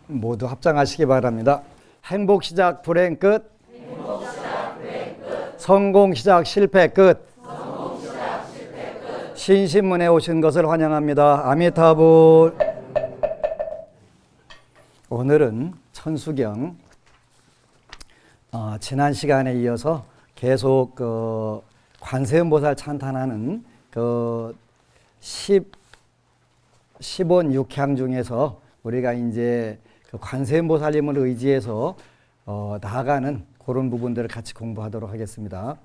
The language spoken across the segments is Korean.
모두 합장하시기 바랍니다. 행복 시작 불행 끝. 성공 시작 실패 끝. 신신문에 오신 것을 환영합니다. 아미타불. 오늘은 천수경 지난 시간에 이어서 계속 관세음보살 찬탄하는 10원 6향 중에서 우리가 이제 관세음보살님을 의지해서 나아가는 그런 부분들을 같이 공부하도록 하겠습니다.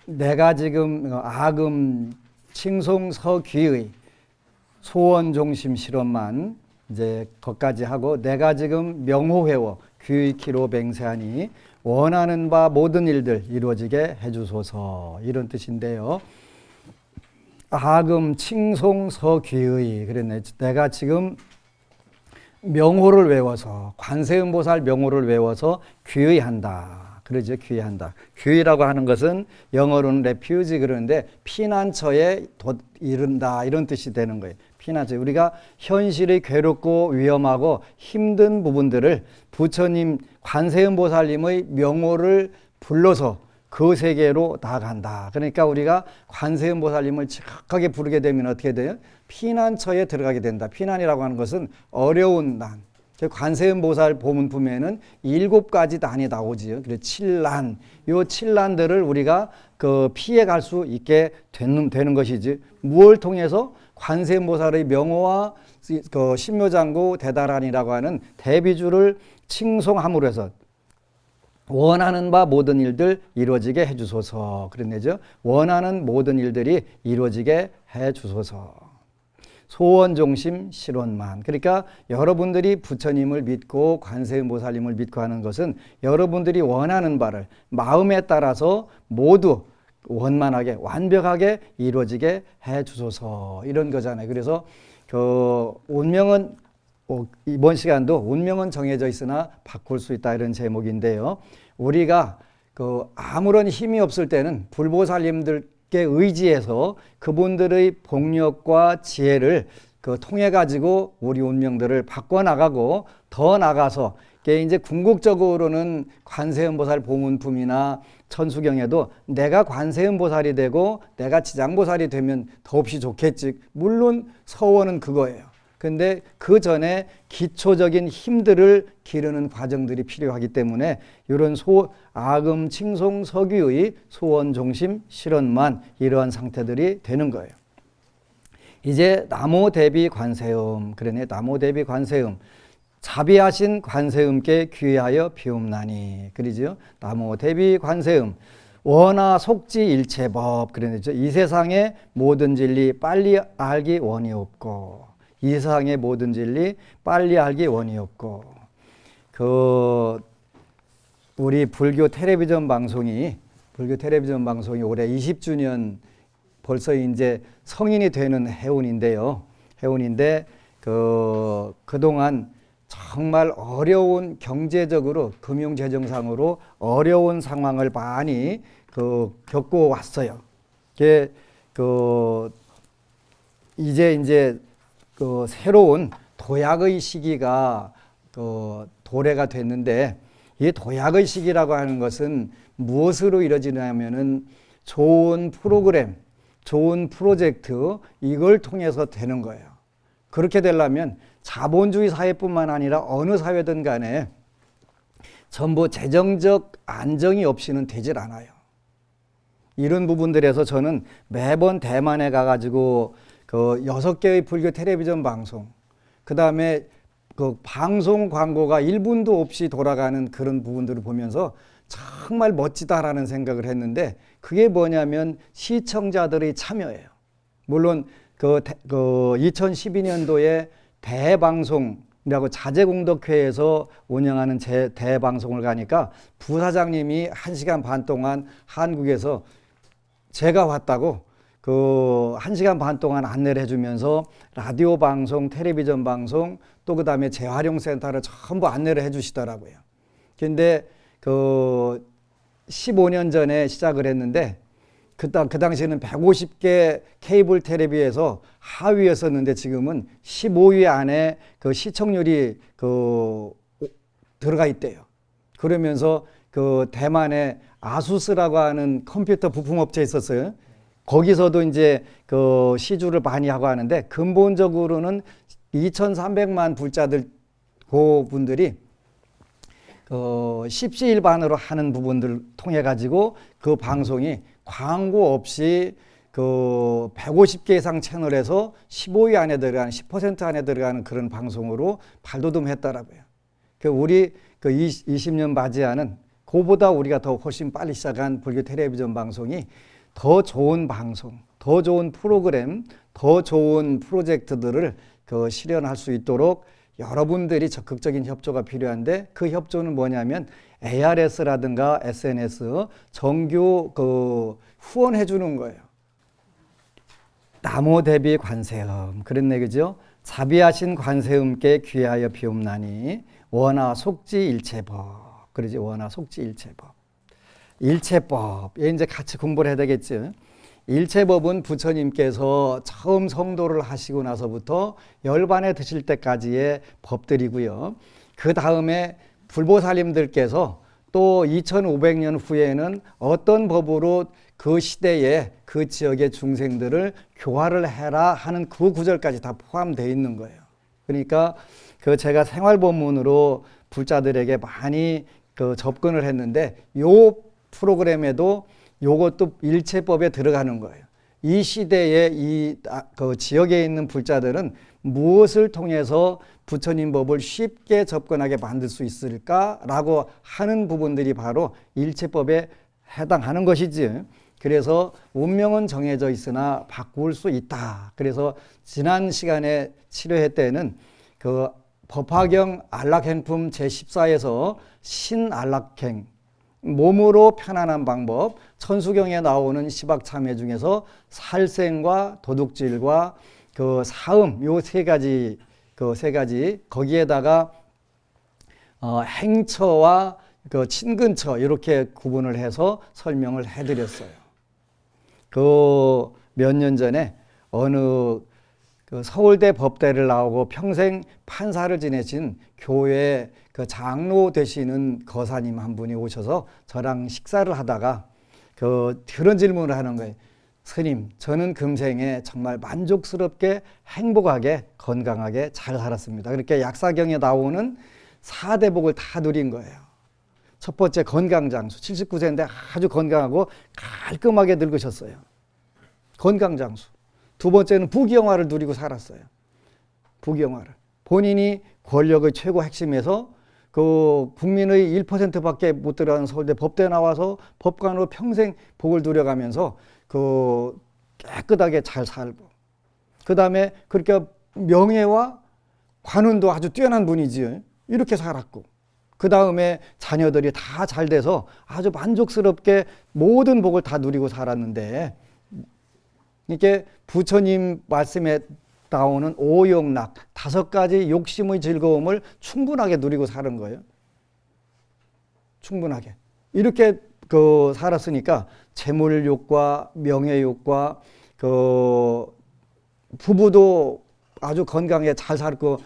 내가 지금 아금 칭송 서귀의 소원 종심 실험만 이제 거기까지 하고, 내가 지금 명호회워 귀의키로 맹세하니 원하는 바 모든 일들 이루어지게 해주소서, 이런 뜻인데요. 아금 칭송 서귀의, 그랬네. 내가 지금 명호를 외워서, 관세음보살 명호를 외워서 귀의한다. 그러죠. 귀의한다. 귀의라고 하는 것은 영어로는 refuge 그러는데 피난처에 이른다, 이런 뜻이 되는 거예요. 피난처. 우리가 현실이 괴롭고 위험하고 힘든 부분들을 부처님 관세음보살님의 명호를 불러서 그 세계로 나아간다. 그러니까 우리가 관세음보살님을 지각하게 부르게 되면 어떻게 돼요? 피난처에 들어가게 된다. 피난이라고 하는 것은 어려운 난. 관세음보살 보문품에는 7가지 난이 나오지요. 그래서 7난. 이 7난들을 우리가 피해갈 수 있게 되는 것이지. 무엇을 통해서? 관세음보살의 명호와 신묘장구 대다란이라고 하는 대비주를 칭송함으로 해서 원하는 바 모든 일들 이루어지게 해주소서. 그랬네죠. 원하는 모든 일들이 이루어지게 해주소서. 소원종심 실원만. 그러니까 여러분들이 부처님을 믿고 관세음보살님을 믿고 하는 것은 여러분들이 원하는 바를 마음에 따라서 모두 원만하게 완벽하게 이루어지게 해주소서, 이런 거잖아요. 그래서 운명은 이번 시간도 운명은 정해져 있으나 바꿀 수 있다, 이런 제목인데요. 우리가 아무런 힘이 없을 때는 불보살님들께 의지해서 그분들의 복력과 지혜를 통해 가지고 우리 운명들을 바꿔나가고, 더 나가서 이제 궁극적으로는 관세음보살 보문품이나 천수경에도 내가 관세음보살이 되고 내가 지장보살이 되면 더없이 좋겠지. 물론 서원은 그거예요. 근데 그 전에 기초적인 힘들을 기르는 과정들이 필요하기 때문에 이런 아금 칭송 서귀의 소원 종심 실언만 이러한 상태들이 되는 거예요. 이제 나모 대비 관세음. 그러네. 나모 대비 관세음. 자비하신 관세음께 귀하여 비옵나니. 그러죠. 나모 대비 관세음. 원하 속지 일체법. 그러죠. 이 세상의 모든 진리 빨리 알기 원이 없고, 이 세상의 모든 진리 빨리 알기 원이 없고, 우리 불교 텔레비전 방송이 올해 20주년 벌써 이제 성인이 되는 해운인데요. 그동안 정말 어려운 경제적으로, 금융재정상으로 어려운 상황을 많이 겪고 왔어요. 이제 새로운 도약의 시기가 도래가 됐는데, 이 도약의 시기라고 하는 것은 무엇으로 이루어지냐면은 좋은 프로그램, 좋은 프로젝트, 이걸 통해서 되는 거예요. 그렇게 되려면 자본주의 사회뿐만 아니라 어느 사회든 간에 전부 재정적 안정이 없이는 되질 않아요. 이런 부분들에서 저는 매번 대만에 가가지고 6개의 불교 텔레비전 방송, 그 다음에 방송 광고가 1분도 없이 돌아가는 그런 부분들을 보면서 정말 멋지다라는 생각을 했는데, 그게 뭐냐면 시청자들의 참여예요. 물론 2012년도에 대방송이라고 자재공덕회에서 운영하는 대방송을 가니까 부사장님이 1시간 반 동안 한국에서 제가 왔다고 1시간 반 동안 안내를 해주면서 라디오 방송, 텔레비전 방송, 또 그 다음에 재활용센터를 전부 안내를 해주시더라고요. 근데 15년 전에 시작을 했는데 그 당시에는 150개 케이블 텔레비에서 하위였었는데 지금은 15위 안에 그 시청률이 들어가 있대요. 그러면서 그 대만에 아수스라고 하는 컴퓨터 부품업체 있었어요. 거기서도 이제 그 시주를 많이 하고 하는데 근본적으로는 2,300만 불자들 그분들이 십시일반으로 하는 부분들을 통해 가지고 그 방송이 광고 없이 그 150개 이상 채널에서 15위 안에 들어가는 10% 안에 들어가는 그런 방송으로 발돋움했더라고요. 우리 20년 맞이하는 그보다 우리가 더 훨씬 빨리 시작한 불교 텔레비전 방송이 더 좋은 방송, 더 좋은 프로그램, 더 좋은 프로젝트들을 실현할 수 있도록 여러분들이 적극적인 협조가 필요한데 그 협조는 뭐냐면 ARS라든가 SNS 정규 후원해 주는 거예요. 나무 대비 관세음 그런 얘기죠. 자비하신 관세음께 귀하여 비옵나니 원하 속지 일체법. 그러지 원하 속지 일체법. 일체법 이제 같이 공부를 해야 되겠죠. 일체법은 부처님께서 처음 성도를 하시고 나서부터 열반에 드실 때까지의 법들이고요. 그 다음에 불보살님들께서 또 2500년 후에는 어떤 법으로 그 시대에 그 지역의 중생들을 교화를 해라 하는 그 구절까지 다 포함되어 있는 거예요. 그러니까 제가 생활법문으로 불자들에게 많이 접근을 했는데 요 프로그램에도 요것도 일체법에 들어가는 거예요. 이 시대에 그 지역에 있는 불자들은 무엇을 통해서 부처님 법을 쉽게 접근하게 만들 수 있을까라고 하는 부분들이 바로 일체법에 해당하는 것이지. 그래서 운명은 정해져 있으나 바꿀 수 있다. 그래서 지난 시간에 치료회 때는 법화경 안락행품 제14에서 신안락행 몸으로 편안한 방법, 천수경에 나오는 시박참회 중에서 살생과 도둑질과 사음 요 세 가지 거기에다가 행처와 친근처 이렇게 구분을 해서 설명을 해드렸어요. 몇 년 전에 어느 서울대 법대를 나오고 평생 판사를 지내신 교회 장로 되시는 거사님 한 분이 오셔서 저랑 식사를 하다가 그런 질문을 하는 거예요. 스님, 저는 금생에 정말 만족스럽게 행복하게 건강하게 잘 살았습니다. 그렇게 약사경에 나오는 4대 복을 다 누린 거예요. 첫 번째 건강장수, 79세인데 아주 건강하고 깔끔하게 늙으셨어요. 건강장수. 두 번째는 부귀영화를 누리고 살았어요. 부귀영화를. 본인이 권력의 최고 핵심에서 국민의 1%밖에 못 들어가는 서울대 법대 나와서 법관으로 평생 복을 누려가면서 깨끗하게 잘 살고, 그 다음에 그렇게 명예와 관운도 아주 뛰어난 분이지요. 이렇게 살았고, 그 다음에 자녀들이 다 잘 돼서 아주 만족스럽게 모든 복을 다 누리고 살았는데, 이게 부처님 말씀에 나오는 오욕락 5가지 욕심의 즐거움을 충분하게 누리고 사는 거예요. 충분하게. 이렇게 살았으니까 재물욕과 명예욕과 부부도 아주 건강하게 잘 살고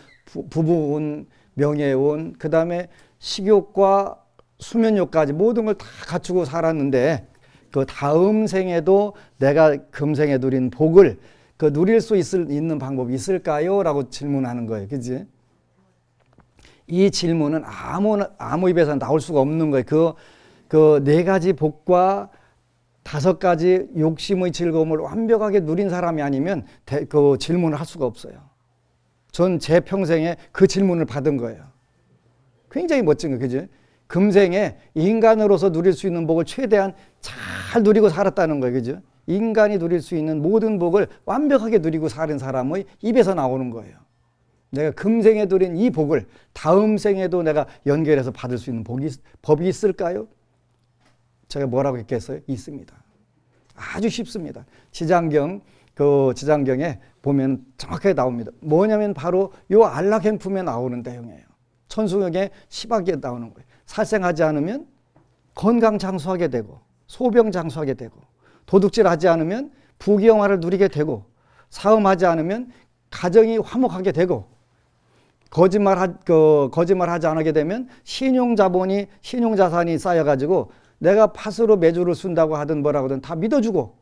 부부운, 명예운, 그 다음에 식욕과 수면욕까지 모든 걸 다 갖추고 살았는데 다음 생에도 내가 금생에 누린 복을 누릴 수 있는 방법이 있을까요? 라고 질문하는 거예요. 그지? 이 질문은 아무 입에서 나올 수가 없는 거예요. 4가지 복과 5가지 욕심의 즐거움을 완벽하게 누린 사람이 아니면 질문을 할 수가 없어요. 전 제 평생에 그 질문을 받은 거예요. 굉장히 멋진 거예요. 그지? 금생에 인간으로서 누릴 수 있는 복을 최대한 잘 누리고 살았다는 거예요. 그죠? 인간이 누릴 수 있는 모든 복을 완벽하게 누리고 사는 사람의 입에서 나오는 거예요. 내가 금생에 누린 이 복을 다음 생에도 내가 연결해서 받을 수 있는 법이 있을까요? 제가 뭐라고 했겠어요? 있습니다. 아주 쉽습니다. 지장경에 보면 정확하게 나옵니다. 뭐냐면 바로 요 안락행품에 나오는 내용이에요. 천수경에 시박에 나오는 거예요. 살생하지 않으면 건강 장수하게 되고 소병 장수하게 되고 도둑질하지 않으면 부귀영화를 누리게 되고, 사음하지 않으면 가정이 화목하게 되고, 거짓말하지 않게 되면 신용자산이 쌓여가지고 내가 팥으로 매주를 쓴다고 하든 뭐라고든 다 믿어주고,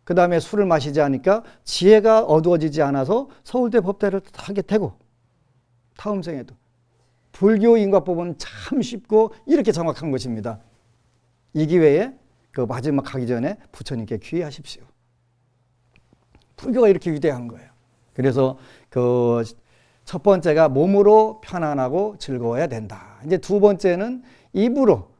그 다음에 술을 마시지 않으니까 지혜가 어두워지지 않아서 서울대 법대를 하게 되고, 다음 생에도. 불교 인과법은 참 쉽고 이렇게 정확한 것입니다. 이 기회에 그 마지막 가기 전에 부처님께 귀의하십시오. 불교가 이렇게 위대한 거예요. 그래서 그 첫 번째가 몸으로 편안하고 즐거워야 된다. 이제 두 번째는 입으로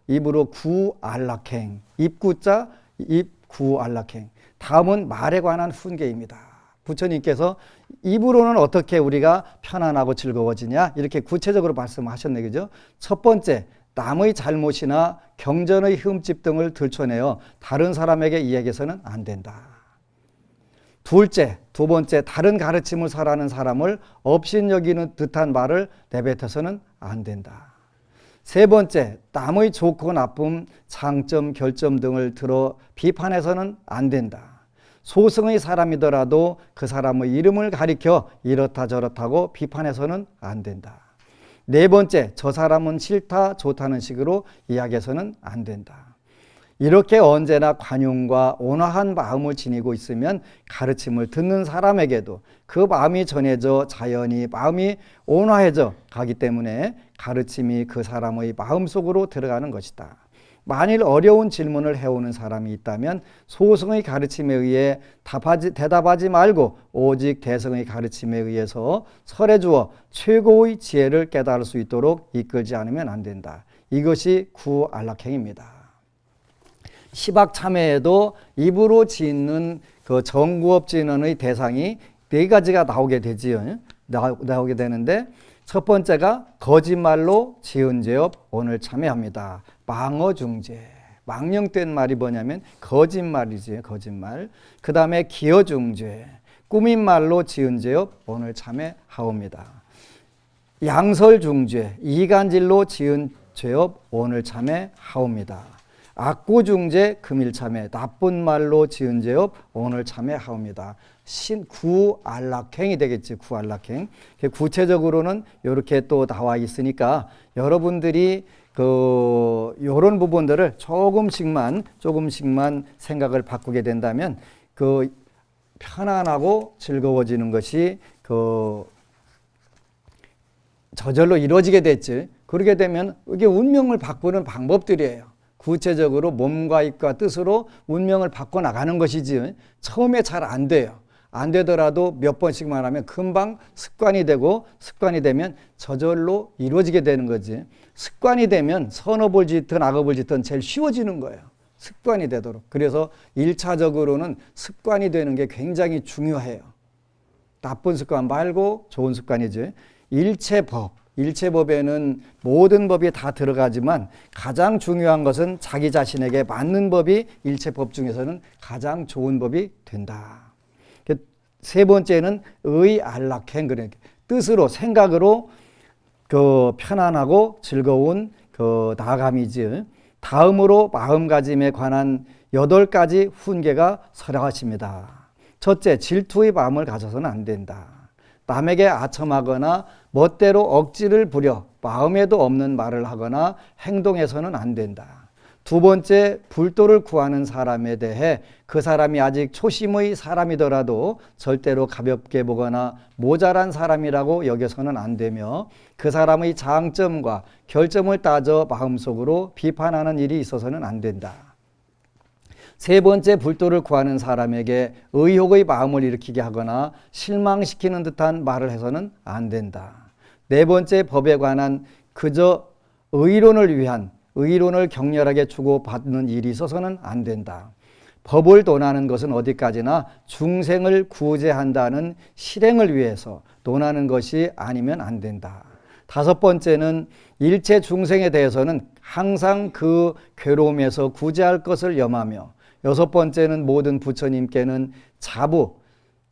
구안락행. 입구자 입구안락행. 다음은 말에 관한 훈계입니다. 부처님께서 입으로는 어떻게 우리가 편안하고 즐거워지냐 이렇게 구체적으로 말씀하셨네, 그죠? 첫 번째, 남의 잘못이나 경전의 흠집 등을 들춰내어 다른 사람에게 이야기해서는 안 된다. 두 번째, 다른 가르침을 설하는 사람을 업신여기는 듯한 말을 내뱉어서는 안 된다. 세 번째, 남의 좋고 나쁨, 장점, 결점 등을 들어 비판해서는 안 된다. 소승의 사람이더라도 그 사람의 이름을 가리켜 이렇다 저렇다고 비판해서는 안 된다. 네 번째, 저 사람은 싫다 좋다는 식으로 이야기해서는 안 된다. 이렇게 언제나 관용과 온화한 마음을 지니고 있으면 가르침을 듣는 사람에게도 그 마음이 전해져 자연히 마음이 온화해져 가기 때문에 가르침이 그 사람의 마음속으로 들어가는 것이다. 만일 어려운 질문을 해오는 사람이 있다면 소승의 가르침에 의해 대답하지 말고 오직 대성의 가르침에 의해서 설해 주어 최고의 지혜를 깨달을 수 있도록 이끌지 않으면 안 된다. 이것이 구안락행입니다. 시박참회에도 입으로 짓는 그 정구업진언의 대상이 네 가지가 나오게 되지요. 나오게 되는데, 첫 번째가 거짓말로 지은 죄업 오늘 참회합니다. 망어중죄. 망령된 말이 뭐냐면 거짓말이지, 거짓말. 그 다음에 기어중죄. 꾸민 말로 지은 죄업 오늘 참회하옵니다. 양설중죄. 이간질로 지은 죄업 오늘 참회하옵니다. 악구중죄 금일참회, 나쁜 말로 지은 죄업 오늘 참회하옵니다. 구안락행이 되겠지, 구안락행. 구체적으로는 이렇게 또 나와 있으니까 여러분들이 요런 부분들을 조금씩만 생각을 바꾸게 된다면 편안하고 즐거워지는 것이 저절로 이루어지게 됐지. 그러게 되면 이게 운명을 바꾸는 방법들이에요. 구체적으로 몸과 입과 뜻으로 운명을 바꿔나가는 것이지 처음에 잘 안 돼요. 안 되더라도 몇 번씩만 하면 금방 습관이 되고, 습관이 되면 저절로 이루어지게 되는 거지. 습관이 되면 선업을 짓든 악업을 짓든 제일 쉬워지는 거예요. 습관이 되도록. 그래서 1차적으로는 습관이 되는 게 굉장히 중요해요. 나쁜 습관 말고 좋은 습관이지. 일체법에는 모든 법이 다 들어가지만 가장 중요한 것은 자기 자신에게 맞는 법이 일체법 중에서는 가장 좋은 법이 된다. 세 번째는 의안락행, 그러니까 뜻으로 생각으로 편안하고 즐거운 나아감이지. 다음으로 마음가짐에 관한 8가지 훈계가 설하십니다. 첫째, 질투의 마음을 가져서는 안 된다. 남에게 아첨하거나 멋대로 억지를 부려 마음에도 없는 말을 하거나 행동해서는 안 된다. 두 번째, 불도를 구하는 사람에 대해 그 사람이 아직 초심의 사람이더라도 절대로 가볍게 보거나 모자란 사람이라고 여겨서는 안 되며 그 사람의 장점과 결점을 따져 마음속으로 비판하는 일이 있어서는 안 된다. 세 번째, 불도를 구하는 사람에게 의혹의 마음을 일으키게 하거나 실망시키는 듯한 말을 해서는 안 된다. 네 번째, 법에 관한 그저 의론을 격렬하게 주고받는 일이 있어서는 안 된다. 법을 논하는 것은 어디까지나 중생을 구제한다는 실행을 위해서 논하는 것이 아니면 안 된다. 다섯 번째는 일체 중생에 대해서는 항상 그 괴로움에서 구제할 것을 염하며, 여섯 번째는 모든 부처님께는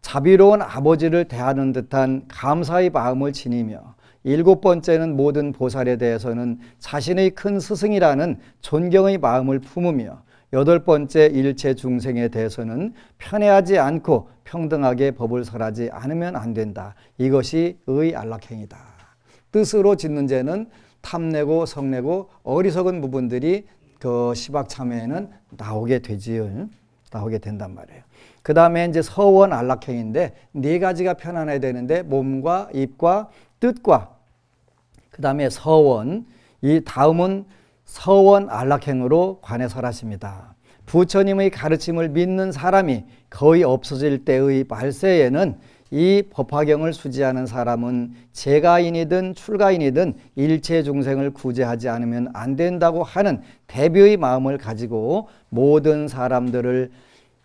자비로운 아버지를 대하는 듯한 감사의 마음을 지니며, 일곱 번째는 모든 보살에 대해서는 자신의 큰 스승이라는 존경의 마음을 품으며, 여덟 번째 일체 중생에 대해서는 편애하지 않고 평등하게 법을 설하지 않으면 안 된다. 이것이 의안락행이다. 뜻으로 짓는 죄는 탐내고 성내고 어리석은 부분들이 그 시박참회에는 나오게 되지요. 나오게 된단 말이에요. 그 다음에 이제 서원 안락행인데 네 가지가 편안해야 되는데 몸과 입과 뜻과 그 다음에 서원, 이 다음은 서원 안락행으로 관해 설하십니다. 부처님의 가르침을 믿는 사람이 거의 없어질 때의 말세에는 이 법화경을 수지하는 사람은 재가인이든 출가인이든 일체 중생을 구제하지 않으면 안 된다고 하는 대비의 마음을 가지고 모든 사람들을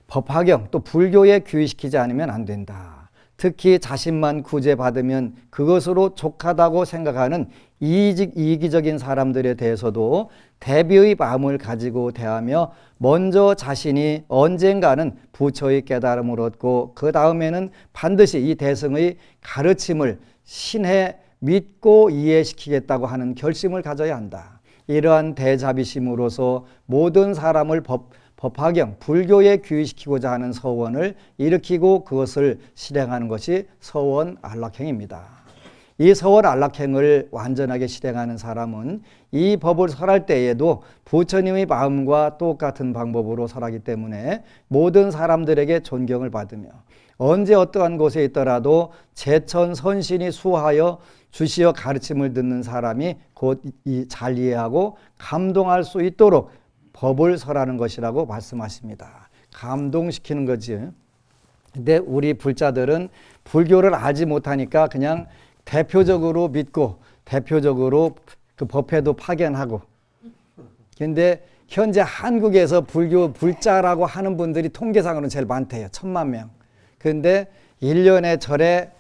법화경 또 불교에 귀의시키지 않으면 안 된다. 특히 자신만 구제받으면 그것으로 족하다고 생각하는 이기적인 사람들에 대해서도 대비의 마음을 가지고 대하며 먼저 자신이 언젠가는 부처의 깨달음을 얻고 그 다음에는 반드시 이 대승의 가르침을 신해 믿고 이해시키겠다고 하는 결심을 가져야 한다. 이러한 대자비심으로서 모든 사람을 법화경, 불교에 귀의시키고자 하는 서원을 일으키고 그것을 실행하는 것이 서원 안락행입니다. 이 서원 안락행을 완전하게 실행하는 사람은 이 법을 설할 때에도 부처님의 마음과 똑같은 방법으로 설하기 때문에 모든 사람들에게 존경을 받으며 언제 어떠한 곳에 있더라도 제천 선신이 수하여 주시어 가르침을 듣는 사람이 곧 잘 이해하고 감동할 수 있도록 법을 설하는 것이라고 말씀하십니다. 감동시키는 거지. 근데 우리 불자들은 불교를 알지 못하니까 그냥 대표적으로 믿고 대표적으로 그 법회도 파견하고. 근데 현재 한국에서 불교 불자라고 하는 분들이 통계상으로는 제일 많대요. 1000만 명. 근데 1년에 절에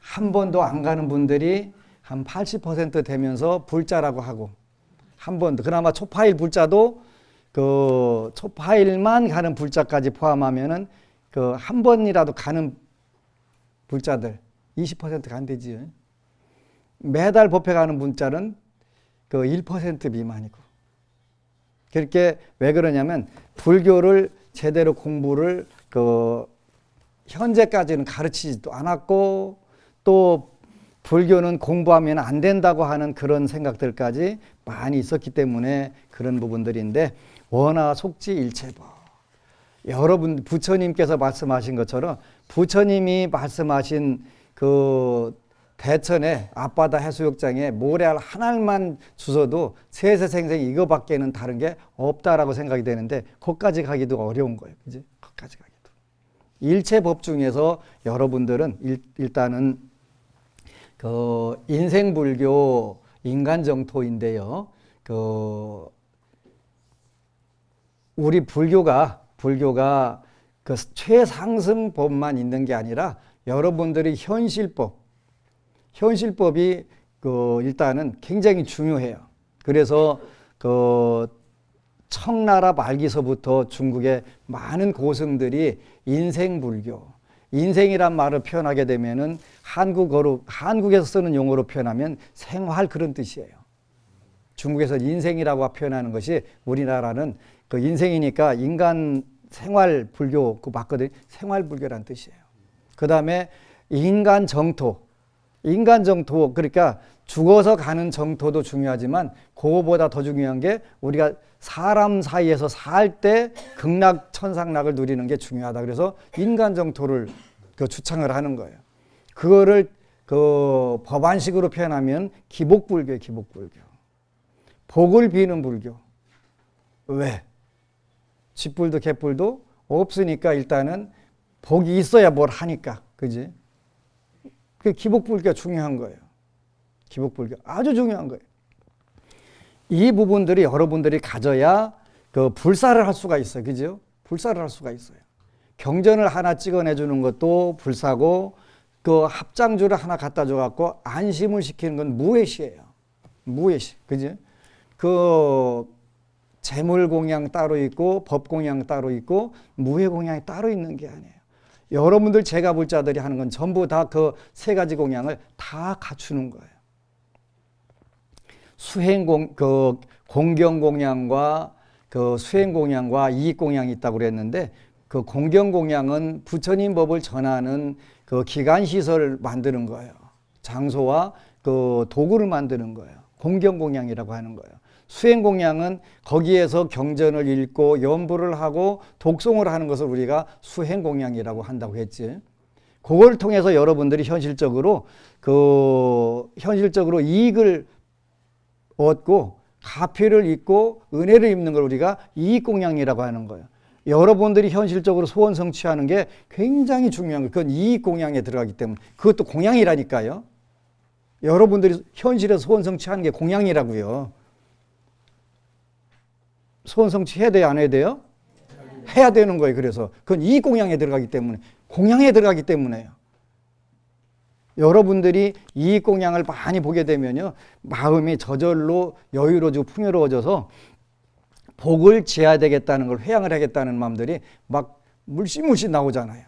한 번도 안 가는 분들이 한 80% 되면서 불자라고 하고 한 번도 그나마 초파일 불자도 그 초파일만 가는 불자까지 포함하면은 그 한 번이라도 가는 불자들 20%가 안 되지. 매달 법회 가는 분자는 그 1% 미만이고. 그렇게 왜 그러냐면 불교를 제대로 공부를 그 현재까지는 가르치지도 않았고 또 불교는 공부하면 안 된다고 하는 그런 생각들까지 많이 있었기 때문에 그런 부분들인데 원하 속지 일체법. 여러분 부처님께서 말씀하신 것처럼 부처님이 말씀하신 그 대천에 앞바다 해수욕장에 모래알 하나만 주워도 세세생생 이거밖에는 다른 게 없다라고 생각이 되는데 거기까지 가기도 어려운 거예요. 그지? 거기까지 가기도. 일체법 중에서 여러분들은 일단은 그 인생불교 인간정토인데요. 그 우리 불교가 그 최상승법만 있는 게 아니라 여러분들이 현실법이 그 일단은 굉장히 중요해요. 그래서 그 청나라 말기서부터 중국의 많은 고승들이 인생불교, 인생이란 말을 표현하게 되면은 한국에서 쓰는 용어로 표현하면 생활 그런 뜻이에요. 중국에서 인생이라고 표현하는 것이 우리나라는 그 인생이니까 인간 생활 불교 그 맞거든요. 생활 불교란 뜻이에요. 그 다음에 인간 정토 그러니까 죽어서 가는 정토도 중요하지만 그거보다 더 중요한 게 우리가 사람 사이에서 살 때 극락 천상락을 누리는 게 중요하다. 그래서 인간 정토를 그 주창을 하는 거예요. 그거를 그 법안식으로 표현하면 기복불교예요. 기복불교. 복을 비는 불교. 왜? 쥐뿔도 개뿔도 없으니까 일단은 복이 있어야 뭘 하니까. 그지? 그 기복불교가 중요한 거예요. 기복불교 아주 중요한 거예요. 이 부분들이 여러분들이 가져야 그 불사를 할 수가 있어요. 그죠? 불사를 할 수가 있어요. 경전을 하나 찍어내주는 것도 불사고 그 합장주를 하나 갖다 줘갖고 안심을 시키는 건 무예시예요. 무예시. 그지? 그 재물 공양 따로 있고 법 공양 따로 있고 무예 공양이 따로 있는 게 아니에요. 여러분들 제가불자들이 하는 건 전부 다 그 세 가지 공양을 다 갖추는 거예요. 수행 공경 공양과 그 수행공양과 이익공양이 있다고 그랬는데 그 공경공양은 부처님 법을 전하는 그 기관시설을 만드는 거예요. 장소와 그 도구를 만드는 거예요. 공경공양이라고 하는 거예요. 수행공양은 거기에서 경전을 읽고 연부를 하고 독송을 하는 것을 우리가 수행공양이라고 한다고 했지. 그걸 통해서 여러분들이 현실적으로 이익을 얻고 가피를 입고 은혜를 입는 걸 우리가 이익공양이라고 하는 거예요. 여러분들이 현실적으로 소원 성취하는 게 굉장히 중요한 거예요. 그건 이익공양에 들어가기 때문에. 그것도 공양이라니까요. 여러분들이 현실에서 소원 성취하는 게 공양이라고요. 소원 성취해야 돼요? 안 해야 돼요? 해야 되는 거예요. 그래서 그건 이익공양에 들어가기 때문에, 공양에 들어가기 때문에요. 여러분들이 이익공양을 많이 보게 되면요, 마음이 저절로 여유로워지고 풍요로워져서 복을 지어야 되겠다는 걸 회양을 하겠다는 마음들이 막 물씬 나오잖아요.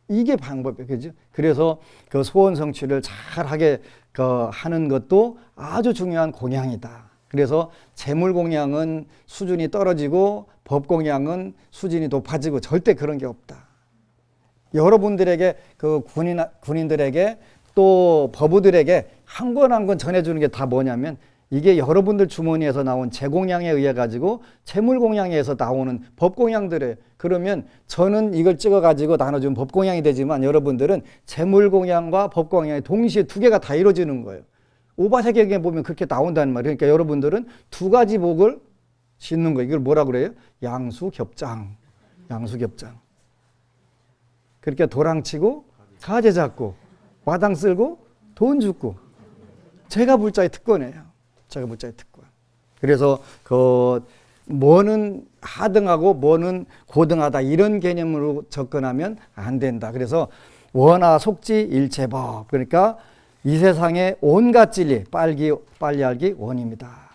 이게 방법이에요. 그죠? 그래서 그 소원 성취를 잘하게 하는 것도 아주 중요한 공양이다. 그래서 재물 공양은 수준이 떨어지고 법 공양은 수준이 높아지고 절대 그런 게 없다. 여러분들에게 그 군인들에게 또 법우들에게 한 권 한 권 전해주는 게 다 뭐냐면 이게 여러분들 주머니에서 나온 재공양에 의해 가지고 재물공양에서 나오는 법공양들이에요. 그러면 저는 이걸 찍어가지고 나눠주면 법공양이 되지만 여러분들은 재물공양과 법공양이 동시에 두 개가 다 이루어지는 거예요. 오바세계에 보면 그렇게 나온다는 말이에요. 그러니까 여러분들은 두 가지 복을 짓는 거예요. 이걸 뭐라 그래요? 양수겹장. 양수겹장. 그렇게 도랑치고 가재 잡고 마당 쓸고 돈 줍고 제가 불자의 특권이에요. 제가 불자의 특권. 그래서 뭐는 하등하고 뭐는 고등하다 이런 개념으로 접근하면 안 된다. 그래서 원하 속지 일체법. 그러니까 이 세상의 온갖 진리 빨리 알기 원입니다.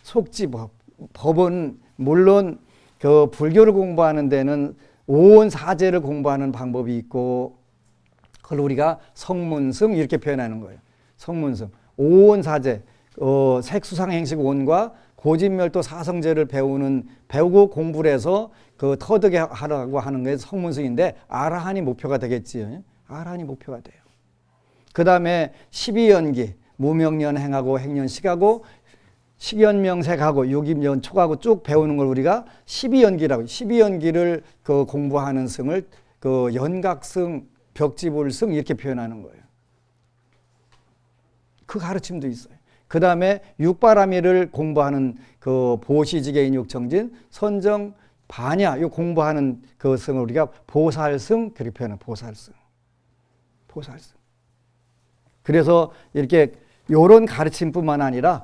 속지법. 법은 물론 그 불교를 공부하는 데는 온 사제를 공부하는 방법이 있고 그걸 우리가 성문승 이렇게 표현하는 거예요. 성문승. 온 사제. 색수상행식 온과 고진멸도 사성제를 배우고 공부를 해서 그 터득에 하라고 하는 게 성문승인데 아라한이 목표가 되겠지요. 아라한이 목표가 돼요. 그 다음에 12연기, 무명년행하고 행년식하고 식연명색하고 육입년 촉하고 쭉 배우는 걸 우리가 12연기라고 12연기를 그 공부하는 승을 그 연각승, 벽지불승 이렇게 표현하는 거예요. 그 가르침도 있어요. 그 다음에 육바라미를 공부하는 그 보시지계인 육청진, 선정, 반야 이 공부하는 그 승을 우리가 보살승 그렇게 표현해요. 보살승. 보살승. 그래서 이렇게 요런 가르침뿐만 아니라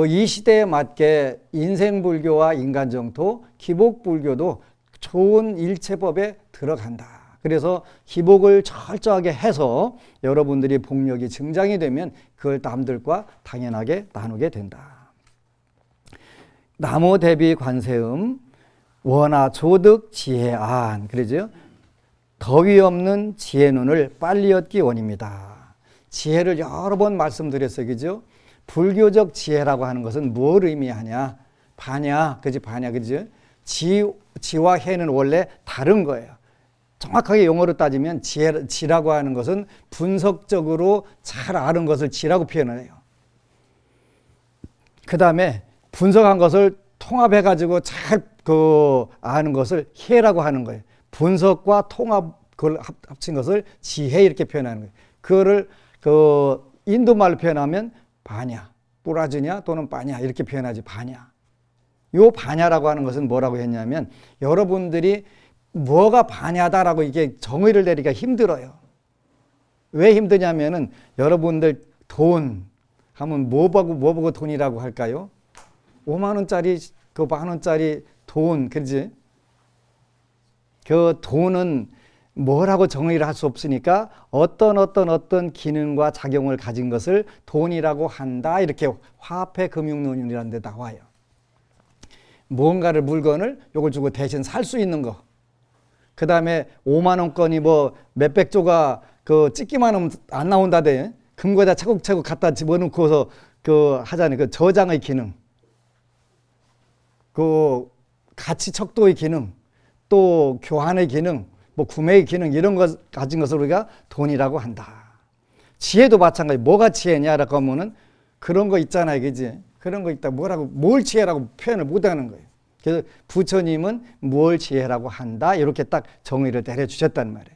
이 시대에 맞게 인생불교와 인간정토, 기복불교도 좋은 일체법에 들어간다. 그래서 기복을 철저하게 해서 여러분들이 복력이 증장이 되면 그걸 남들과 당연하게 나누게 된다. 나무 대비 관세음 원하 조득 지혜안. 그러죠? 더위 없는 지혜 눈을 빨리 얻기 원입니다. 지혜를 여러 번 말씀드렸어요. 그죠? 불교적 지혜라고 하는 것은 뭘 의미하냐? 반야, 그지? 반야, 그죠? 지와 해는 원래 다른 거예요. 정확하게 용어로 따지면 지라고 하는 것은 분석적으로 잘 아는 것을 지라고 표현을 해요. 그 다음에 분석한 것을 통합해가지고 잘 아는 것을 해라고 하는 거예요. 분석과 통합, 그걸 합친 것을 지혜 이렇게 표현하는 거예요. 그거를 인도말로 표현하면 바냐, 뿌라즈냐 또는 바냐 이렇게 표현하지. 바냐. 요 바냐라고 하는 것은 뭐라고 했냐면 여러분들이 뭐가 바냐다라고 이게 정의를 내리기가 힘들어요. 왜 힘드냐면은 여러분들 돈 하면 뭐 보고 돈이라고 할까요? 5만 원짜리 그 만 원짜리 돈, 그지? 그 돈은 뭐라고 정의를 할 수 없으니까 어떤 기능과 작용을 가진 것을 돈이라고 한다. 이렇게 화폐 금융론이라는 데 나와요. 뭔가를 물건을 요걸 주고 대신 살 수 있는 거. 그 다음에 5만 원권이 뭐 몇백 조가 찍기만 하면 안 나온다대. 금고에다 차곡차곡 갖다 집어넣고서 하자는 그 저장의 기능. 그 가치 척도의 기능, 또 교환의 기능, 뭐 구매의 기능 이런 것 가진 것을 우리가 돈이라고 한다. 지혜도 마찬가지. 뭐가 지혜냐라고 하면은 그런 거 있잖아요, 그지? 그런 거 있다. 뭘 지혜라고 표현을 못하는 거예요. 그래서 부처님은 뭘 지혜라고 한다. 이렇게 딱 정의를 내려주셨단 말이에요.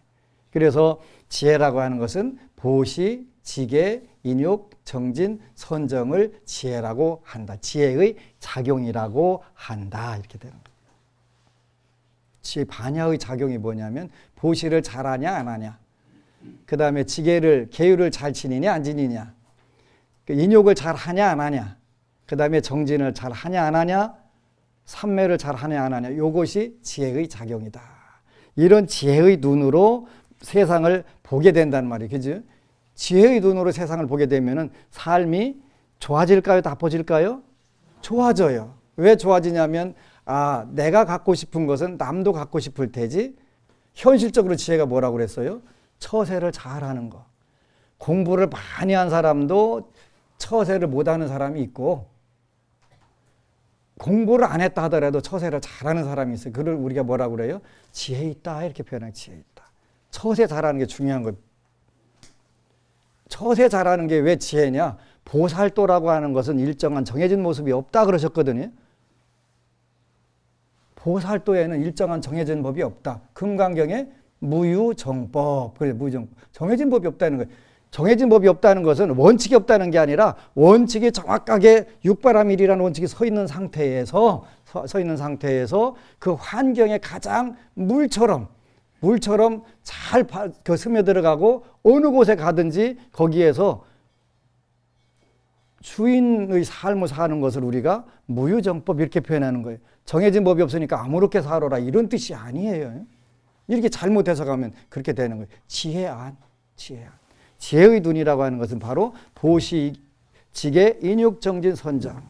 그래서 지혜라고 하는 것은 보시, 지계, 인욕, 정진, 선정을 지혜라고 한다. 지혜의 작용이라고 한다. 이렇게 되는 거예요. 지혜 반야의 작용이 뭐냐면 보시를 잘하냐 안 하냐, 그 다음에 지계를 계율을 잘 지니냐 안 지니냐, 인욕을 잘 하냐 안 하냐, 그 다음에 정진을 잘 하냐 안 하냐, 삼매를 잘 하냐 안 하냐, 이것이 지혜의 작용이다. 이런 지혜의 눈으로 세상을 보게 된단 말이에요. 그죠? 지혜의 눈으로 세상을 보게 되면은 삶이 좋아질까요? 나빠질까요? 좋아져요. 왜 좋아지냐면 내가 갖고 싶은 것은 남도 갖고 싶을 테지. 현실적으로 지혜가 뭐라고 그랬어요? 처세를 잘하는 거. 공부를 많이 한 사람도 처세를 못하는 사람이 있고, 공부를 안 했다 하더라도 처세를 잘하는 사람이 있어요. 그걸 우리가 뭐라고 그래요? 지혜 있다, 이렇게 표현해요. 지혜 있다. 처세 잘하는 게 중요한 거예요. 처세 잘하는 게 왜 지혜냐? 보살도라고 하는 것은 일정한 정해진 모습이 없다 그러셨거든요. 보살도에는 일정한 정해진 법이 없다. 금강경에 무유정법. 그래, 무유정법. 정해진 법이 없다는 거예요. 정해진 법이 없다는 것은 원칙이 없다는 게 아니라 원칙이 정확하게 육바라밀이라는 원칙이 서 있는 상태에서 그 환경에 가장 물처럼 잘 스며들어가고 어느 곳에 가든지 거기에서 주인의 삶을 사는 것을 우리가 무유정법 이렇게 표현하는 거예요. 정해진 법이 없으니까 아무렇게 살아라 이런 뜻이 아니에요. 이렇게 잘못해서 가면 그렇게 되는 거예요. 지혜안. 지혜의 눈이라고 하는 것은 바로 보시, 지계, 인욕, 정진, 선정.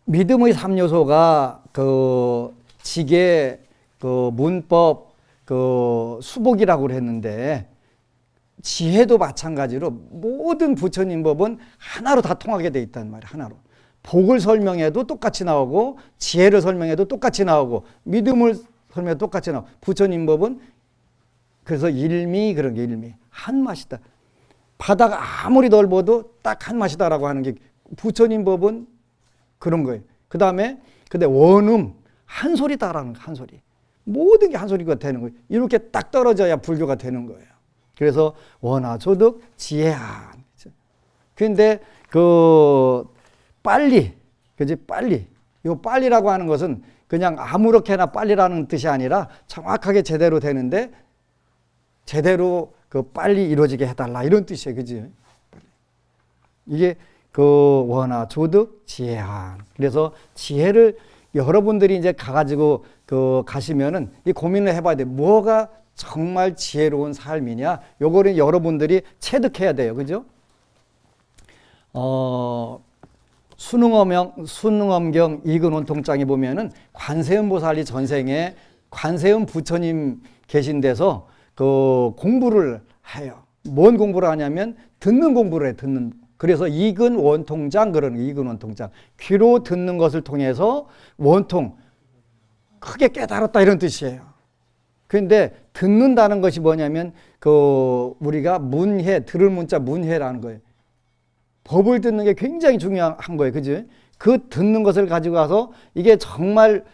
믿음의 3요소가 그 지계, 그 문법, 그 수복이라고 했는데, 지혜도 마찬가지로 모든 부처님 법은 하나로 다 통하게 돼 있단 말이에요. 하나로. 복을 설명해도 똑같이 나오고, 지혜를 설명해도 똑같이 나오고, 믿음을 설명해도 똑같이 나오고, 부처님 법은 그래서 일미, 그런 게 일미. 한 맛이다. 바다가 아무리 넓어도 딱 한 맛이다라고 하는 게 부처님 법은 그런 거예요. 그 다음에 근데 원음, 한 소리다라는 거, 한 소리. 모든 게 한 소리가 되는 거예요. 이렇게 딱 떨어져야 불교가 되는 거예요. 그래서 원하조득 지혜한. 그런데 빨리, 그지? 빨리. 요 빨리라고 하는 것은 그냥 아무렇게나 빨리라는 뜻이 아니라 정확하게 제대로 되는데 제대로 빨리 이루어지게 해달라 이런 뜻이에요. 그지? 이게 원하조득 지혜한. 그래서 지혜를 여러분들이 이제 가가지고 가시면은 이 고민을 해봐야 돼. 뭐가 정말 지혜로운 삶이냐? 요거를 여러분들이 체득해야 돼요. 그죠? 순응엄경 이근원통장에 보면은 관세음 보살이 전생에 관세음 부처님 계신 데서 공부를 해요. 뭔 공부를 하냐면 듣는 공부를 해, 듣는. 그래서 이근원통장 그러는 거예요. 이근원통장. 귀로 듣는 것을 통해서 원통, 크게 깨달았다 이런 뜻이에요. 그런데 듣는다는 것이 뭐냐면 우리가 문해, 들을 문자 문해라는 거예요. 법을 듣는 게 굉장히 중요한 거예요. 그죠? 그 듣는 것을 가지고 가서 이게 정말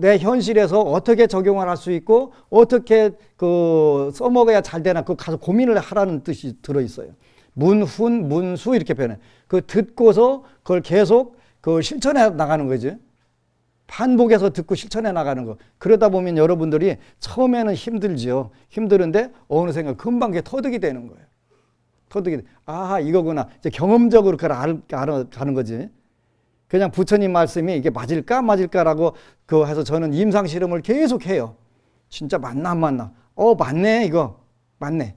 내 현실에서 어떻게 적용을 할 수 있고 어떻게 써먹어야 잘 되나 가서 고민을 하라는 뜻이 들어있어요. 문훈, 문수 이렇게 표현해. 듣고서 그걸 계속 실천해 나가는 거죠. 반복해서 듣고 실천해 나가는 거. 그러다 보면 여러분들이 처음에는 힘들죠. 힘드는데 어느 순간 금방 그게 터득이 되는 거예요. 터득이. 이거구나. 이제 경험적으로 그걸 알아가는 거지. 그냥 부처님 말씀이 이게 맞을까 안 맞을까라고 해서 저는 임상 실험을 계속 해요. 진짜 맞나 안 맞나. 맞네 이거. 맞네.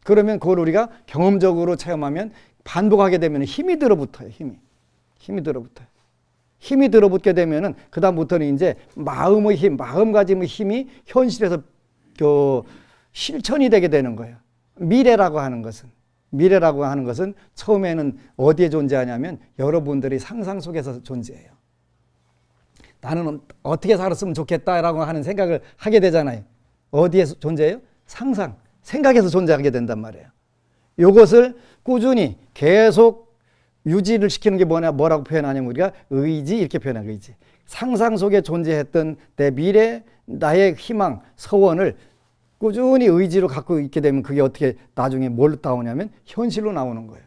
그러면 그걸 우리가 경험적으로 체험하면 반복하게 되면 힘이 들어붙어요. 힘이 들어붙어요. 힘이 들어붙게 되면은 그다음부터는 이제 마음의 힘, 마음가짐의 힘이 현실에서 실천이 되게 되는 거예요. 미래라고 하는 것은. 미래라고 하는 것은 처음에는 어디에 존재하냐면 여러분들이 상상 속에서 존재해요. 나는 어떻게 살았으면 좋겠다라고 하는 생각을 하게 되잖아요. 어디에서 존재해요? 상상, 생각에서 존재하게 된단 말이에요. 이것을 꾸준히 계속 유지를 시키는 게 뭐라고 표현하냐면 우리가 의지 이렇게 표현하는 의지. 상상 속에 존재했던 내 미래, 나의 희망, 소원을 꾸준히 의지로 갖고 있게 되면 그게 어떻게 나중에 뭘로 나오냐면 현실로 나오는 거예요.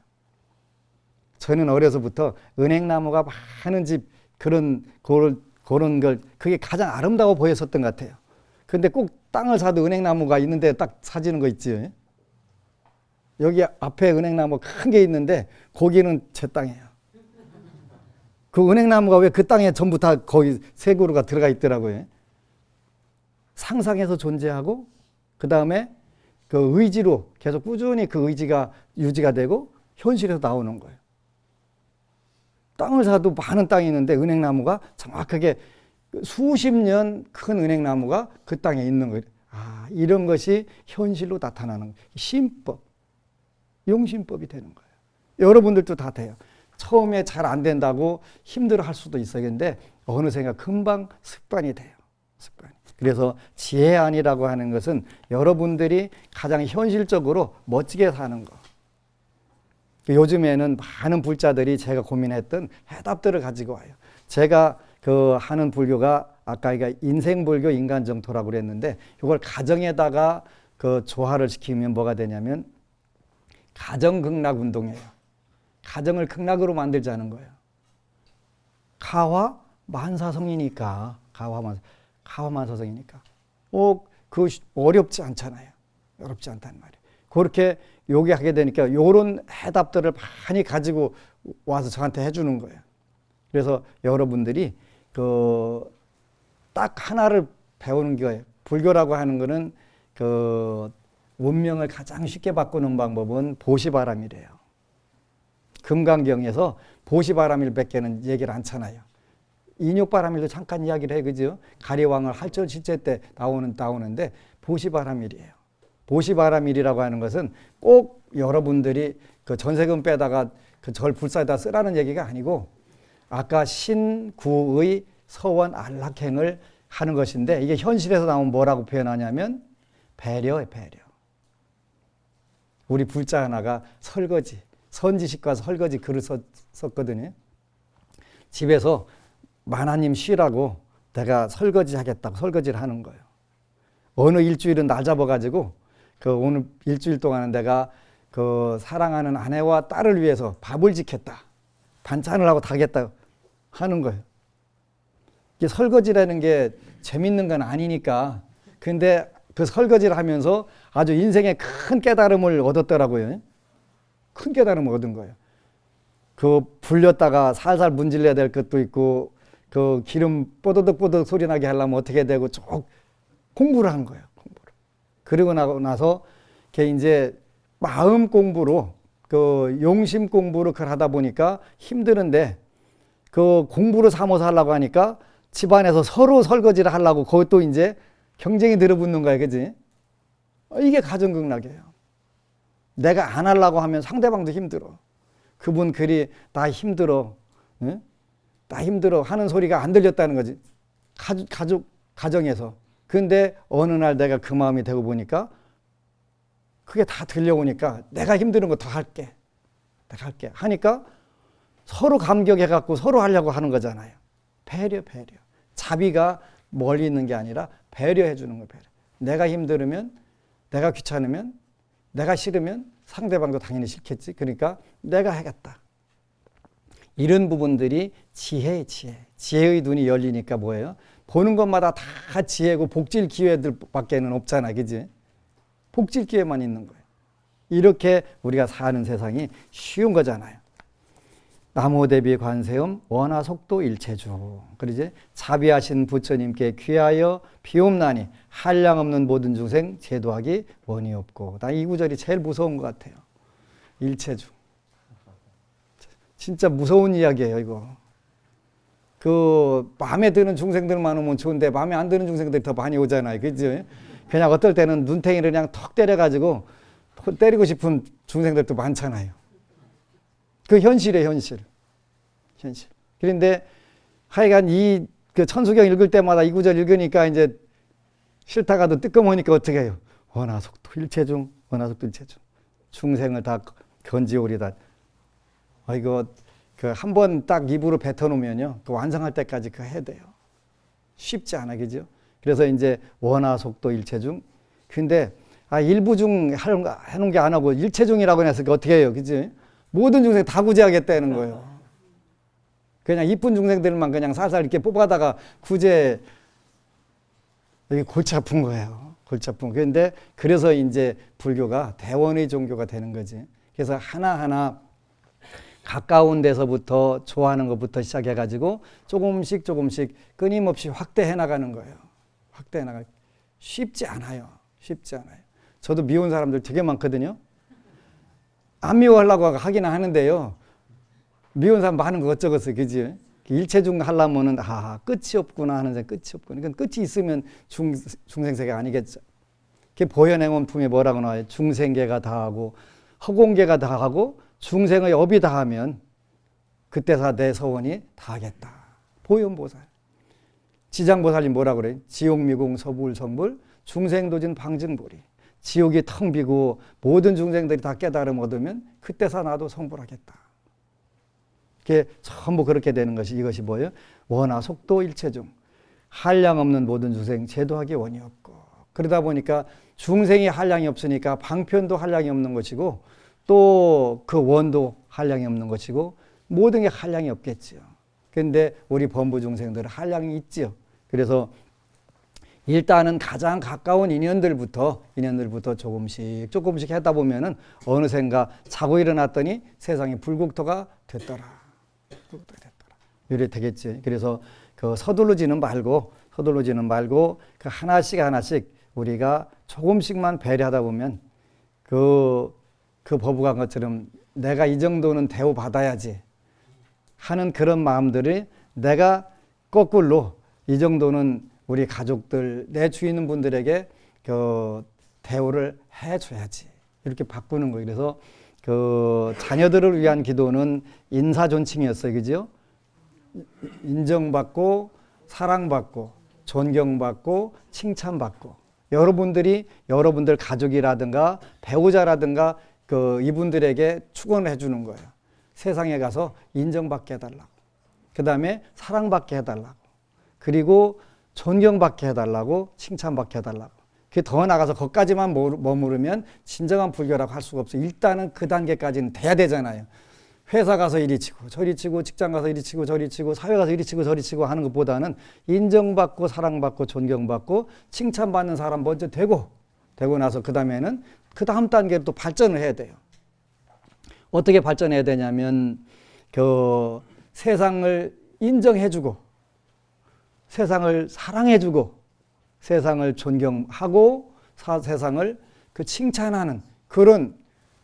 저는 어려서부터 은행나무가 많은 집 그런 걸 그게 가장 아름다워 보였었던 것 같아요. 근데 꼭 땅을 사도 은행나무가 있는데 딱 사지는 거 있지. 여기 앞에 은행나무 큰 게 있는데 거기는 제 땅이에요. 그 은행나무가 왜 그 땅에 전부 다 거기 세 그루가 들어가 있더라고요. 상상해서 존재하고 그 다음에 그 의지로 계속 꾸준히 그 의지가 유지가 되고 현실에서 나오는 거예요. 땅을 사도 많은 땅이 있는데 은행나무가 정확하게 수십 년 큰 은행나무가 그 땅에 있는 거예요. 아, 이런 것이 현실로 나타나는 거예요. 신법, 용신법이 되는 거예요. 여러분들도 다 돼요. 처음에 잘 안 된다고 힘들어 할 수도 있어요. 근데 어느샌가 금방 습관이 돼요. 습관이. 그래서 지혜안이라고 하는 것은 여러분들이 가장 현실적으로 멋지게 사는 거. 요즘에는 많은 불자들이 제가 고민했던 해답들을 가지고 와요. 제가 그 하는 불교가 아까 인생불교 인간정토라고 그랬는데 이걸 가정에다가 그 조화를 시키면 뭐가 되냐면 가정극락 운동이에요. 가정을 극락으로 만들자는 거예요. 가화 만사성이니까 가화 만사성이니까 그 어렵지 않잖아요. 어렵지 않단 말이에요. 그렇게 요기하게 되니까 이런 해답들을 많이 가지고 와서 저한테 해주는 거예요. 그래서 여러분들이 그 딱 하나를 배우는 거예요. 불교라고 하는 거는 그 운명을 가장 쉽게 바꾸는 방법은 보시바람이래요. 금강경에서 보시바람일밖에는 얘기를 않잖아요. 인욕바람일도 잠깐 이야기를 해, 그죠? 가리왕을 할절실제 때 나오는데 보시바람일이에요. 보시바람일이라고 하는 것은 꼭 여러분들이 그 전세금 빼다가 그 절 불사에다 쓰라는 얘기가 아니고 아까 신구의 서원 안락행을 하는 것인데 이게 현실에서 나오면 뭐라고 표현하냐면 배려예요, 배려. 우리 불자 하나가 설거지, 선지식과 설거지 글을 썼거든요. 집에서 만화님 쉬라고 내가 설거지 하겠다고 설거지를 하는 거예요. 어느 일주일은 날 잡아가지고 그 오늘 일주일 동안은 내가 그 사랑하는 아내와 딸을 위해서 밥을 짓겠다. 반찬을 하고 다겠다 하는 거예요. 이게 설거지라는 게 재밌는 건 아니니까. 근데 그 설거지를 하면서 아주 인생의 큰 깨달음을 얻었더라고요. 큰 깨달음을 얻은 거예요. 그 불렸다가 살살 문질러야 될 것도 있고 그 기름 뽀드득뽀드득 소리 나게 하려면 어떻게 되고 쭉 공부를 한 거예요. 공부를. 그리고 나서 걔 이제 마음 공부로 그 용심 공부를 그걸 하다 보니까 힘드는데 그 공부를 삼아서 하려고 하니까 집안에서 서로 설거지를 하려고 그것도 이제 경쟁이 들어붙는 거야, 그지? 이게 가정극락이에요. 내가 안 하려고 하면 상대방도 힘들어. 그분 글이 나 힘들어, 응? 나 힘들어 하는 소리가 안 들렸다는 거지. 가정에서. 근데 어느 날 내가 그 마음이 되고 보니까 그게 다 들려오니까 내가 힘드는 거 더 할게. 내가 할게. 하니까 서로 감격해갖고 서로 하려고 하는 거잖아요. 배려. 자비가 멀리 있는 게 아니라 배려해 주는 거예요. 배려. 내가 힘들으면, 내가 귀찮으면, 내가 싫으면 상대방도 당연히 싫겠지. 그러니까 내가 하겠다. 이런 부분들이 지혜의 지혜. 지혜의 눈이 열리니까 뭐예요? 보는 것마다 다 지혜고 복질 기회들밖에는 없잖아. 그지? 복질 기회만 있는 거예요. 이렇게 우리가 사는 세상이 쉬운 거잖아요. 나무대비 관세음 원하속도 일체주. 그러지? 자비하신 부처님께 귀하여 비옵나니 한량없는 모든 중생 제도하기 원이 없고. 나 이 구절이 제일 무서운 것 같아요. 일체주. 진짜 무서운 이야기예요, 이거. 그 마음에 드는 중생들만 오면 좋은데 마음에 안 드는 중생들이 더 많이 오잖아요. 그죠? 그냥 어떨 때는 눈탱이를 그냥 턱 때려가지고 때리고 싶은 중생들도 많잖아요. 그 현실이에요, 현실. 그런데 하여간 그 천수경 읽을 때마다 이 구절 읽으니까 이제 싫다가도 뜨끔하니까 어떻게 해요? 원하속도 일체중, 원하속도 일체중. 중생을 다 건지오리다. 이거 그 한 번 딱 입으로 뱉어놓으면요, 그 완성할 때까지 그거 해야 돼요. 쉽지 않아, 그죠? 그래서 이제 원하속도 일체중. 근데 일부 중 해놓은 게 안 하고 일체중이라고 해서 어떻게 해요, 그지? 모든 중생 다 구제하겠다는 거예요. 그냥 이쁜 중생들만 그냥 살살 이렇게 뽑아다가 구제, 이게 골치 아픈 거예요. 골치 아픈. 그런데 그래서 이제 불교가 대원의 종교가 되는 거지. 그래서 하나하나 가까운 데서부터 좋아하는 것부터 시작해가지고 조금씩 끊임없이 확대해 나가는 거예요. 확대해 나가. 쉽지 않아요. 저도 미운 사람들 되게 많거든요. 안 미워하려고 하기는 하는데요. 미운 사람 많은 거 어쩌겠어요, 그지? 일체중 하려면은 끝이 없구나 하는 생각, 끝이 없구나. 그러니까 끝이 있으면 중생세계 아니겠죠. 그게 보현행원 품에 뭐라고 나와요? 중생계가 다하고 허공계가 다하고 중생의 업이 다하면 그때서 내 서원이 다하겠다. 보현보살. 지장보살이 뭐라고 그래요? 지옥미궁 서불성불 중생도진 방증보리. 지옥이 텅 비고 모든 중생들이 다 깨달음 얻으면 그때서 나도 성불하겠다. 그게 전부 그렇게 되는 것이 이것이 뭐예요? 원하 속도 일체중. 한량 없는 모든 중생 제도하기 원이 없고. 그러다 보니까 중생이 한량이 없으니까 방편도 한량이 없는 것이고 또 그 원도 한량이 없는 것이고 모든 게 한량이 없겠지요. 그런데 우리 범부 중생들은 한량이 있지요. 그래서 일단은 가장 가까운 인연들부터 조금씩 하다 보면은 어느샌가 자고 일어났더니 세상이 불국토가 됐더라. 이래 되겠지. 그래서 그 서둘러지는 말고 그 하나씩 우리가 조금씩만 배려하다 보면 그 법우간 것처럼 내가 이 정도는 대우받아야지 하는 그런 마음들이 내가 거꾸로 이 정도는 우리 가족들, 내 주위 있는 분들에게 그 대우를 해줘야지. 이렇게 바꾸는 거예요. 그래서 그 자녀들을 위한 기도는 인사존칭이었어요. 그죠? 인정받고, 사랑받고, 존경받고, 칭찬받고. 여러분들 가족이라든가 배우자라든가 그 이분들에게 축원을 해주는 거예요. 세상에 가서 인정받게 해달라고. 그 다음에 사랑받게 해달라고. 그리고 존경받게 해달라고, 칭찬받게 해달라고. 그게 더 나가서 거기까지만 머무르면 진정한 불교라고 할 수가 없어요. 일단은 그 단계까지는 돼야 되잖아요. 회사 가서 이리 치고 저리 치고 직장 가서 이리 치고 저리 치고 사회 가서 이리 치고 저리 치고 하는 것보다는 인정받고 사랑받고 존경받고 칭찬받는 사람 먼저 되고 나서 그 다음에는 그 다음 단계로 또 발전을 해야 돼요. 어떻게 발전해야 되냐면 그 세상을 인정해주고 세상을 사랑해주고 세상을 존경하고 세상을 그 칭찬하는 그런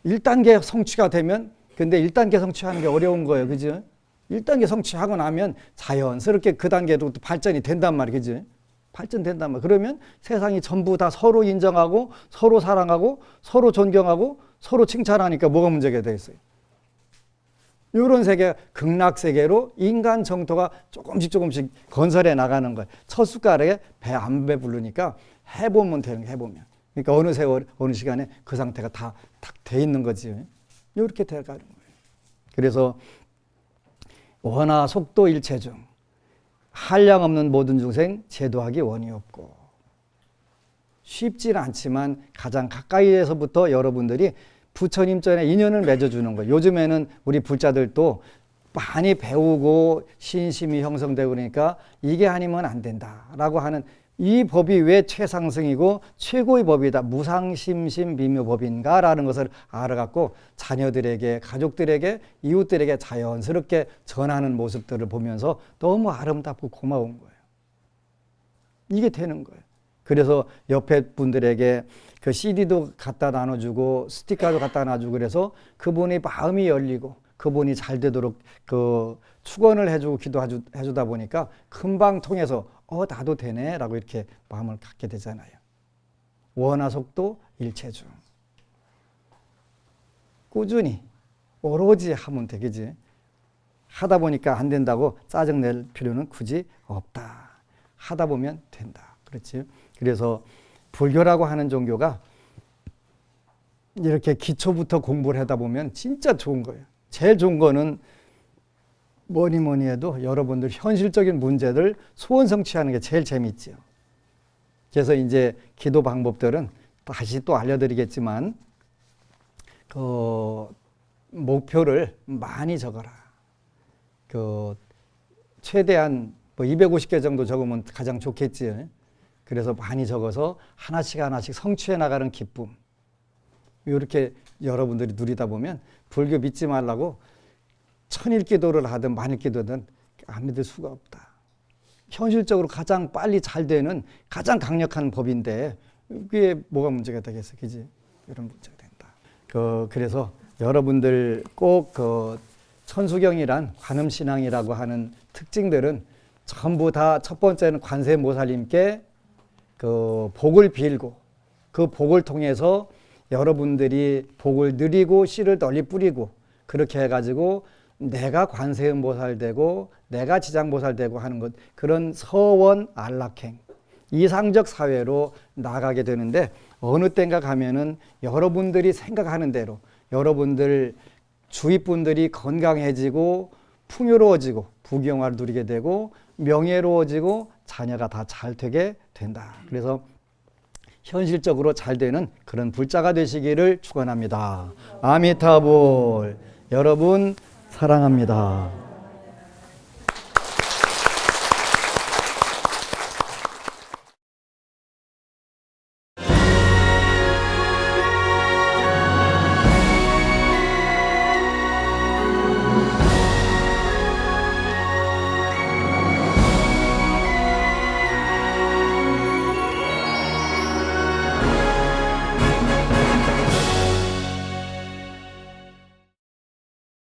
1단계 성취가 되면 근데 1단계 성취하는 게 어려운 거예요. 그죠? 1단계 성취하고 나면 자연스럽게 그 단계로 또 발전이 된단 말이에요. 그죠? 발전된단 말이에요. 그러면 세상이 전부 다 서로 인정하고 서로 사랑하고 서로 존경하고 서로 칭찬하니까 뭐가 문제가 되겠어요? 이런 세계, 극락세계로 인간 정토가 조금씩 건설해 나가는 거예요. 첫 숟가락에 배 안 배부르니까 해보면 되는 거 해보면. 그러니까 어느 세월, 어느 시간에 그 상태가 다 돼 있는 거지. 이렇게 돼가는 거예요. 그래서 원하 속도 일체중 한량 없는 모든 중생 제도하기 원이 없고 쉽지는 않지만 가장 가까이에서부터 여러분들이 부처님전에 인연을 맺어주는 거예요. 요즘에는 우리 불자들도 많이 배우고 신심이 형성되고 그러니까 이게 아니면 안 된다라고 하는 이 법이 왜 최상승이고 최고의 법이다. 무상심심 미묘법인가라는 것을 알아갖고 자녀들에게 가족들에게 이웃들에게 자연스럽게 전하는 모습들을 보면서 너무 아름답고 고마운 거예요. 이게 되는 거예요. 그래서 옆에 분들에게 그 CD도 갖다 나눠주고 스티커도 갖다 놔주고 그래서 그분의 마음이 열리고 그분이 잘 되도록 그 축원을 해주고 기도해주다 보니까 금방 통해서 나도 되네 라고 이렇게 마음을 갖게 되잖아요. 원하속도 일체중. 꾸준히 오로지 하면 되겠지. 하다 보니까 안 된다고 짜증낼 필요는 굳이 없다. 하다 보면 된다. 그렇지. 그래서 불교라고 하는 종교가 이렇게 기초부터 공부를 하다 보면 진짜 좋은 거예요. 제일 좋은 거는 뭐니 해도 여러분들 현실적인 문제들 소원 성취하는 게 제일 재밌죠. 그래서 이제 기도 방법들은 다시 또 알려드리겠지만 그 목표를 많이 적어라. 그 최대한 뭐 250개 정도 적으면 가장 좋겠지. 그래서 많이 적어서 하나씩 하나씩 성취해 나가는 기쁨. 이렇게 여러분들이 누리다 보면 불교 믿지 말라고 천일 기도를 하든 만일 기도든 안 믿을 수가 없다. 현실적으로 가장 빨리 잘 되는 가장 강력한 법인데 이게 뭐가 문제가 되겠어, 그지? 이런 문제가 된다. 그래서 여러분들 꼭 그 천수경이란 관음신앙이라고 하는 특징들은 전부 다 첫 번째는 관세음보살님께 그 복을 빌고 그 복을 통해서 여러분들이 복을 누리고 씨를 널리 뿌리고 그렇게 해가지고 내가 관세음보살 되고 내가 지장보살 되고 하는 것, 그런 서원 안락행 이상적 사회로 나가게 되는데 어느 때인가 가면은 여러분들이 생각하는 대로 여러분들 주위 분들이 건강해지고 풍요로워지고 부귀영화를 누리게 되고 명예로워지고 자녀가 다 잘 되게 된다. 그래서 현실적으로 잘 되는 그런 불자가 되시기를 축원합니다. 아미타불. 여러분 사랑합니다.